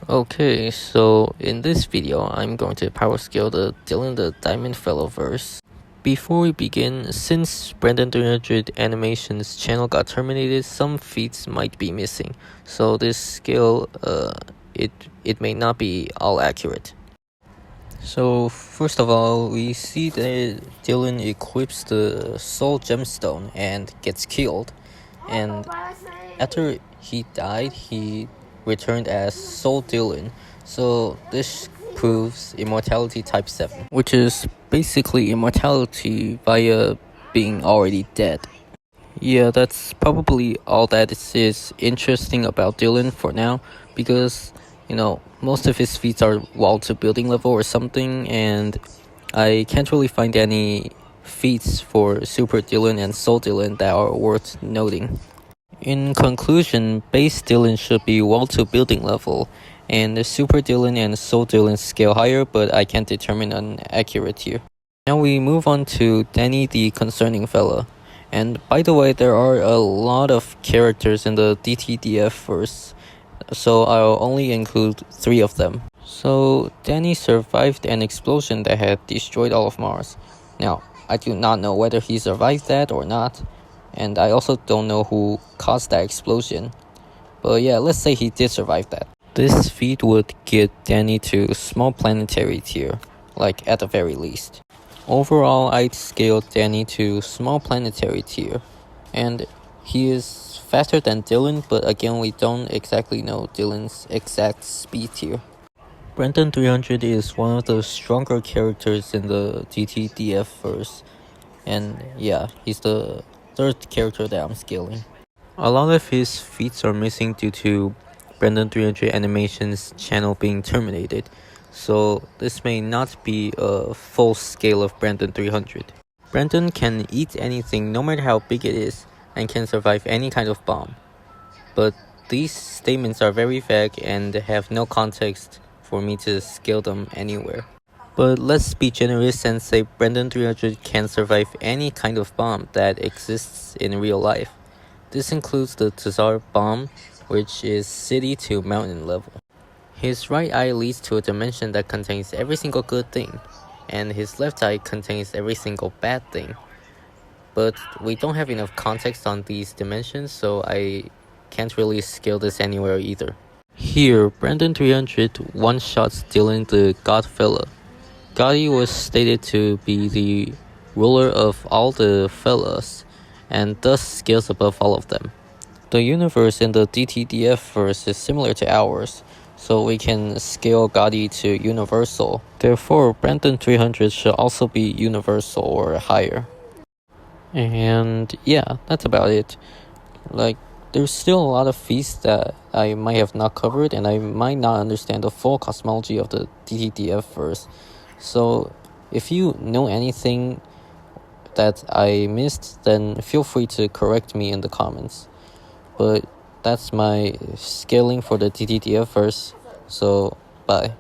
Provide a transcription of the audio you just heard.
Okay, so in this video, I'm going to power scale the DylanTheDiamondFella verse. Before we begin, since Brandon300 Animation's channel got terminated, some feats might be missing. So this scale, it may not be all accurate. So first of all, we see that Dylan equips the Soul Gemstone and gets killed. And after he died, he returned as Soul Dylan. So this proves immortality type 7, which is basically immortality via being already dead. Yeah, that's probably all that is interesting about Dylan for now, because most of his feats are wall to building level or something, and I can't really find any feats for Super Dylan and Soul Dylan that are worth noting. In conclusion, base Dylan should be wall to building level, and the Super Dylan and Soul Dylan scale higher, but I can't determine an accurate here. Now we move on to Danny the Concerning Fella. And by the way, there are a lot of characters in the DTDF verse, so I'll only include 3 of them. So Danny survived an explosion that had destroyed all of Mars. Now, I do not know whether he survived that or not, and I also don't know who caused that explosion. But yeah, let's say he did survive that. This feat would get Danny to small planetary tier, like at the very least. Overall, I'd scale Danny to small planetary tier, and he is faster than Dylan, but again we don't exactly know Dylan's exact speed tier. Brandon300 is one of the stronger characters in the DTDF verse, and yeah, he's the 3rd character that I'm scaling. A lot of his feats are missing due to Brandon300 Animation's channel being terminated, so this may not be a full scale of Brandon300. Brandon can eat anything no matter how big it is, and can survive any kind of bomb. But these statements are very vague and have no context for me to scale them anywhere. But let's be generous and say Brandon300 can survive any kind of bomb that exists in real life. This includes the Tsar bomb, which is city to mountain level. His right eye leads to a dimension that contains every single good thing, and his left eye contains every single bad thing. But we don't have enough context on these dimensions, so I can't really scale this anywhere either. Here, Brandon300 one-shots Dylan the Godfella. Gotti was stated to be the ruler of all the fellas, and thus scales above all of them. The universe in the DTDF verse is similar to ours, so we can scale Gotti to universal. Therefore, Brandon300 should also be universal or higher. And yeah, that's about it. There's still a lot of feats that I might have not covered, and I might not understand the full cosmology of the DTDF verse. So if you know anything that I missed, then feel free to correct me in the comments. But that's my scaling for the DTDF verse, so bye.